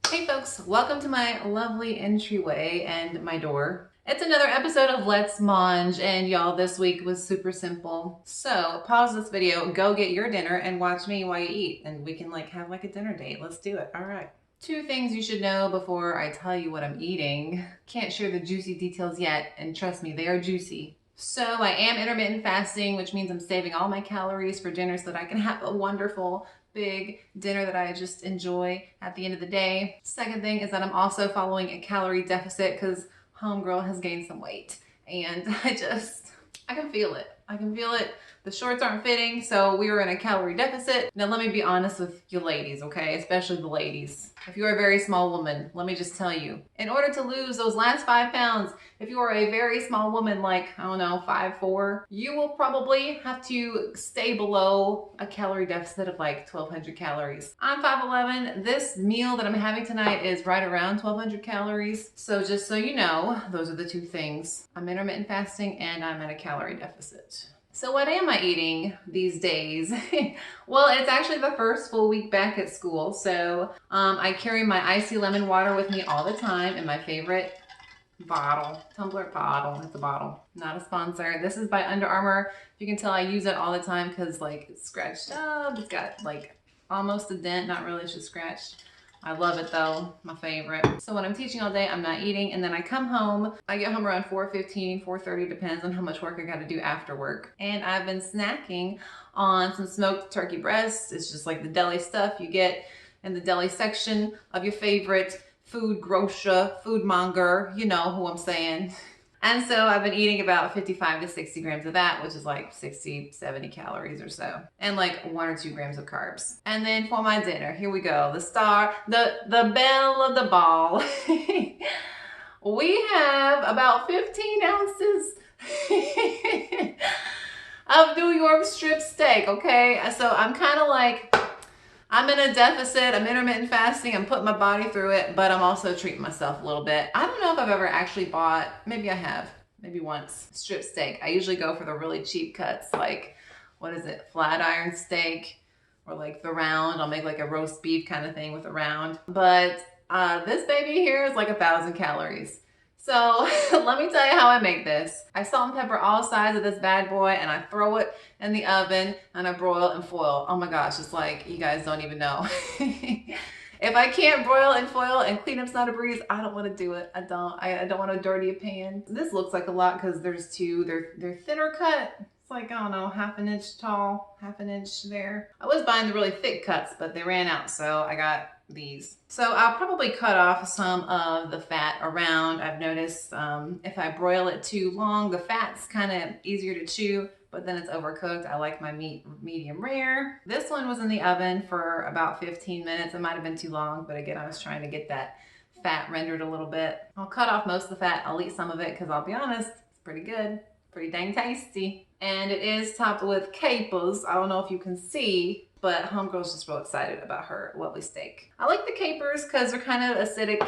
Hey folks, welcome to my lovely entryway and my door. It's another episode of Let's Mange, and y'all, this week was super simple. So pause this video, go get your dinner, and watch me while you eat, and we can have a dinner date. Let's do it. All right. Two things you should know before I tell you what I'm eating. Can't share the juicy details yet, and trust me, they are juicy. So I am intermittent fasting, which means I'm saving all my calories for dinner so that I can have a wonderful big dinner that I just enjoy at the end of the day. Second thing is that I'm also following a calorie deficit because homegirl has gained some weight, and I can feel it. I can feel it. The shorts aren't fitting, so we were in a calorie deficit. Now let me be honest with you ladies, okay? Especially the ladies. If you're a very small woman, let me just tell you, in order to lose those last 5 pounds, if you are a very small woman, like, I don't know, 5'4", you will probably have to stay below a calorie deficit of like 1,200 calories. I'm 5'11". This meal that I'm having tonight is right around 1,200 calories. So just so you know, those are the two things. I'm intermittent fasting and I'm at a calorie deficit. So what am I eating these days? Well, it's actually the first full week back at school. So I carry my icy lemon water with me all the time in my favorite tumbler bottle. It's a bottle, not a sponsor. This is by Under Armour. You can tell I use it all the time because it's scratched up. It's got almost a dent, not really, it's just scratched. I love it though, my favorite. So when I'm teaching all day, I'm not eating, and then I come home. I get home around 4:15, 4:30, depends on how much work I got to do after work. And I've been snacking on some smoked turkey breasts. It's just like the deli stuff you get in the deli section of your favorite food grocer, food monger, you know who I'm saying. And so I've been eating about 55 to 60 grams of that, which is like 60, 70 calories or so. And like 1 or 2 grams of carbs. And then for my dinner, here we go. The star, the belle of the ball. We have about 15 ounces of New York strip steak, okay? So I'm kind of like, I'm in a deficit, I'm intermittent fasting, I'm putting my body through it, but I'm also treating myself a little bit. I don't know if I've ever actually bought, maybe I have, maybe once, strip steak. I usually go for the really cheap cuts, like, what is it, flat iron steak, or like the round. I'll make like a roast beef kind of thing with a round. But this baby here is like 1,000 calories. So let me tell you how I make this. I salt and pepper all sides of this bad boy, and I throw it in the oven and I broil and foil. Oh my gosh, it's like you guys don't even know. If I can't broil and foil and cleanup's not a breeze, I don't want to do it. I don't want to dirty a pan. This looks like a lot because there's two. They're thinner cut. It's like, I don't know, 1/2 inch tall, 1/2 inch there. I was buying the really thick cuts, but they ran out, so I got these. So I'll probably cut off some of the fat around. I've noticed if I broil it too long, the fat's kind of easier to chew, but then it's overcooked. I like my meat medium rare. This one was in the oven for about 15 minutes. It might have been too long, but again, I was trying to get that fat rendered a little bit. I'll cut off most of the fat. I'll eat some of it because I'll be honest, it's pretty good. Pretty dang tasty. And it is topped with capers. I don't know if you can see, but homegirl's just real excited about her lovely steak. I like the capers because they're kind of acidic.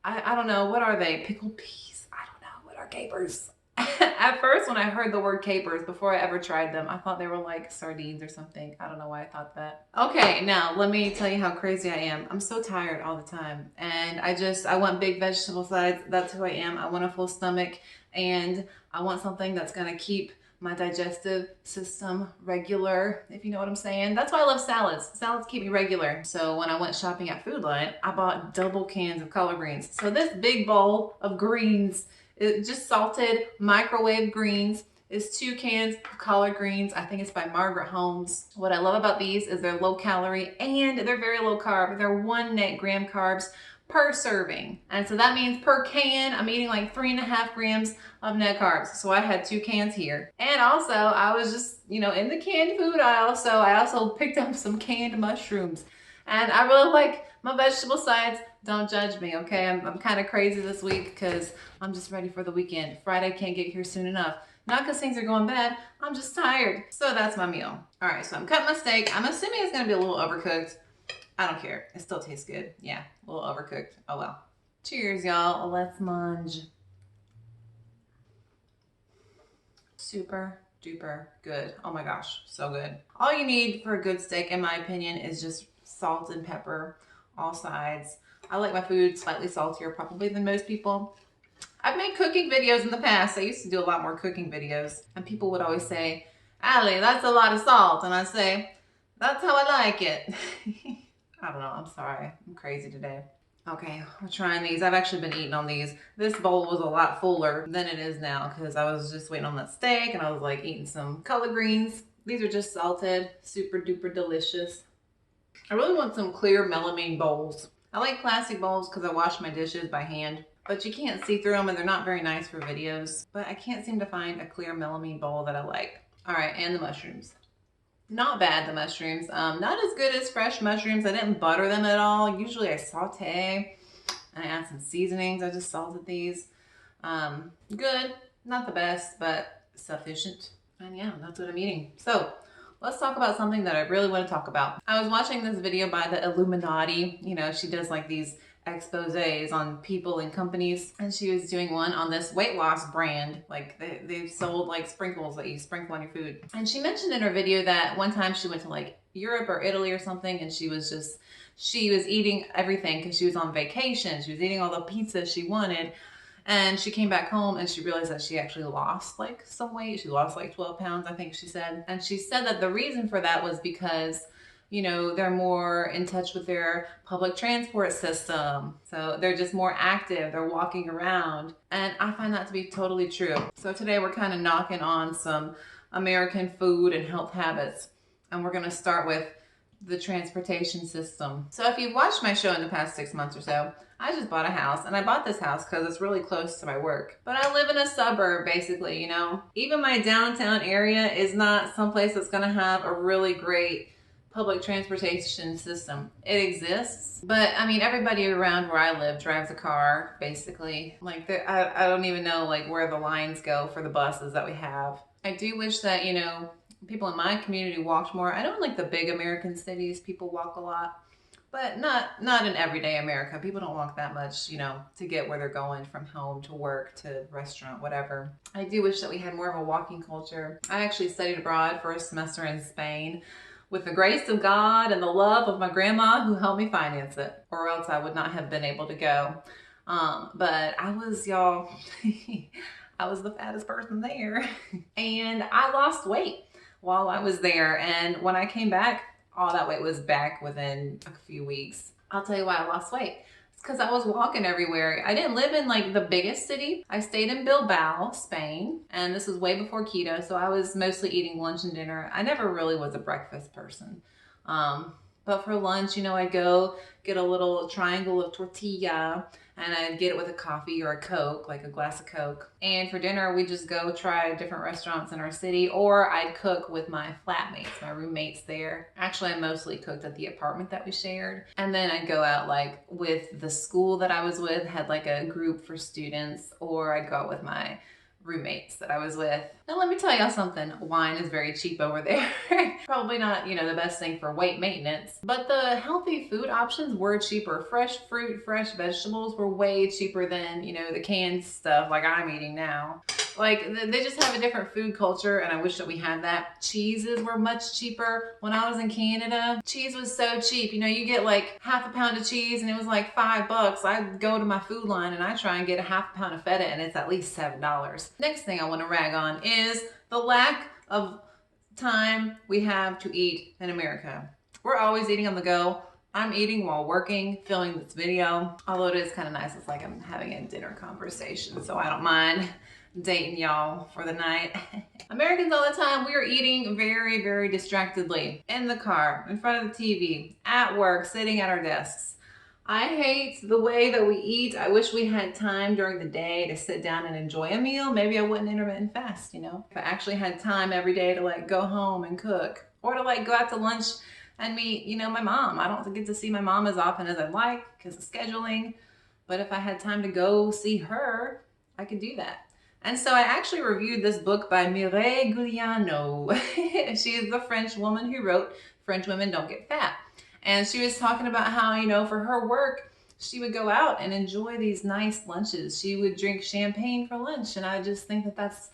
I don't know, what are they? Pickled peas? I don't know, what are capers? At first, when I heard the word capers, before I ever tried them, I thought they were like sardines or something. I don't know why I thought that. Okay, now let me tell you how crazy I am. I'm so tired all the time. And I want big vegetable sides. That's who I am. I want a full stomach. And I want something that's gonna keep my digestive system regular, if you know what I'm saying. That's why I love salads. Salads keep me regular. So when I went shopping at Food Lion, I bought double cans of collard greens. So this big bowl of greens, just salted microwave greens, is 2 cans of collard greens. I think it's by Margaret Holmes. What I love about these is they're low calorie and they're very low carb. They're 1 net gram carbs per serving. And so that means per can, I'm eating like 3.5 grams of net carbs. So I had 2 cans here. And also I was just, in the canned food aisle. So I also picked up some canned mushrooms. And I really like my vegetable sides. Don't judge me, okay? I'm kind of crazy this week because I'm just ready for the weekend. Friday can't get here soon enough. Not because things are going bad, I'm just tired. So that's my meal. All right, so I'm cutting my steak. I'm assuming it's gonna be a little overcooked. I don't care. It still tastes good. Yeah, a little overcooked. Oh well. Cheers, y'all. Let's mange. Super duper good. Oh my gosh, so good. All you need for a good steak, in my opinion, is just salt and pepper, all sides. I like my food slightly saltier probably than most people. I've made cooking videos in the past. I used to do a lot more cooking videos. And people would always say, Allie, that's a lot of salt. And I'd say, that's how I like it. I don't know. I'm sorry. I'm crazy today. Okay, we're trying these. I've actually been eating on these. This bowl was a lot fuller than it is now because I was just waiting on that steak and I was like eating some collard greens. These are just salted, super duper delicious. I really want some clear melamine bowls. I like plastic bowls because I wash my dishes by hand, but you can't see through them and they're not very nice for videos. But I can't seem to find a clear melamine bowl that I like. All right, and the mushrooms. Not bad, the mushrooms. Not as good as fresh mushrooms. I didn't butter them at all. Usually I saute and I add some seasonings. I just salted these. Good, not the best, but sufficient. And yeah, that's what I'm eating. So let's talk about something that I really want to talk about. I was watching this video by the Illuminati. You know, she does like these exposés on people and companies, and she was doing one on this weight loss brand. Like they've sold like sprinkles that you sprinkle on your food. And she mentioned in her video that one time she went to like Europe or Italy or something, and she was eating everything because she was on vacation. She was eating all the pizza she wanted. And she came back home and she realized that she actually lost like some weight. She lost like 12 pounds, I think she said. And she said that the reason for that was because, you know, they're more in touch with their public transport system. So they're just more active. They're walking around. And I find that to be totally true. So today we're kind of knocking on some American food and health habits. And we're going to start with the transportation system. So if you've watched my show in the past 6 months or so, I just bought a house, and I bought this house because it's really close to my work. But I live in a suburb, basically, you know. Even my downtown area is not someplace that's gonna have a really great public transportation system. It exists, but I mean, everybody around where I live drives a car, basically. Like, I don't even know like where the lines go for the buses that we have. I do wish that, you know, people in my community walked more. I know in like the big American cities, people walk a lot. But not in everyday America. People don't walk that much, you know, to get where they're going from home to work to restaurant, whatever. I do wish that we had more of a walking culture. I actually studied abroad for a semester in Spain with the grace of God and the love of my grandma who helped me finance it, or else I would not have been able to go. But I was, y'all, I was the fattest person there. And I lost weight while I was there. And when I came back, all that weight was back within a few weeks. I'll tell you why I lost weight. It's because I was walking everywhere. I didn't live in like the biggest city. I stayed in Bilbao, Spain, and this was way before keto, so I was mostly eating lunch and dinner. I never really was a breakfast person. But for lunch, you know, I'd go get a little triangle of tortilla and I'd get it with a coffee or a Coke, like a glass of Coke. And for dinner, we'd just go try different restaurants in our city, or I'd cook with my flatmates, my roommates there. Actually, I mostly cooked at the apartment that we shared. And then I'd go out like with the school that I was with, had like a group for students, or I'd go out with my roommates that I was with. Now let me tell y'all something, wine is very cheap over there. Probably not, you know, the best thing for weight maintenance, but the healthy food options were cheaper. Fresh fruit, fresh vegetables were way cheaper than, you know, the canned stuff like I'm eating now. Like, they just have a different food culture, and I wish that we had that. Cheeses were much cheaper. When I was in Canada, cheese was so cheap. You know, you get like half a pound of cheese, and it was like $5. I'd go to my food line, and I try and get a half a pound of feta, and it's at least $7. Next thing I want to rag on is the lack of time we have to eat in America. We're always eating on the go. I'm eating while working, filming this video. Although it is kind of nice, it's like I'm having a dinner conversation, so I don't mind dating y'all for the night. Americans all the time, we are eating very, very distractedly. In the car, in front of the TV, at work, sitting at our desks. I hate the way that we eat. I wish we had time during the day to sit down and enjoy a meal. Maybe I wouldn't intermittent fast, you know? If I actually had time every day to like go home and cook, or to like go out to lunch and meet, you know, my mom. I don't get to see my mom as often as I'd like because of scheduling. But if I had time to go see her, I could do that. And so I actually reviewed this book by Mireille Guiliano. She is the French woman who wrote French Women Don't Get Fat. And she was talking about how, you know, for her work, she would go out and enjoy these nice lunches. She would drink champagne for lunch. And I just think that that's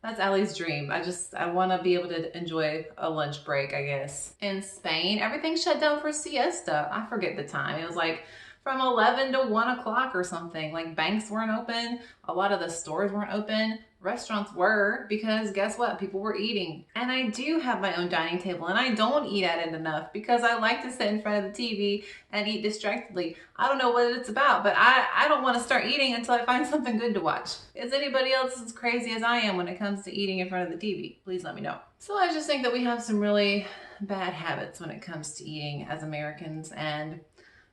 Ally's dream. I want to be able to enjoy a lunch break, I guess. In Spain, everything shut down for siesta. I forget the time. It was like from 11 to 1 o'clock or something. Like banks weren't open. A lot of the stores weren't open. Restaurants were, because guess what? People were eating. And I do have my own dining table and I don't eat at it enough because I like to sit in front of the TV and eat distractedly. I don't know what it's about, but I don't want to start eating until I find something good to watch. Is anybody else as crazy as I am when it comes to eating in front of the TV? Please let me know. So I just think that we have some really bad habits when it comes to eating as Americans, and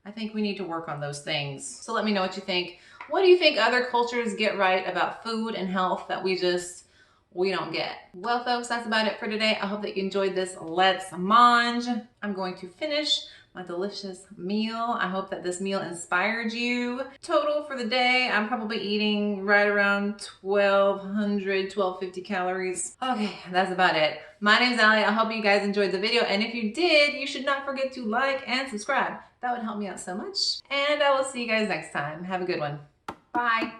I think we need to work on those things. So let me know what you think. What do you think other cultures get right about food and health that we don't get? Well, folks, that's about it for today. I hope that you enjoyed this Let's Mange. I'm going to finish my delicious meal. I hope that this meal inspired you. Total for the day, I'm probably eating right around 1,200, 1,250 calories. Okay, that's about it. My name's Allie. I hope you guys enjoyed the video. And if you did, you should not forget to like and subscribe. That would help me out so much. And I will see you guys next time. Have a good one. Bye.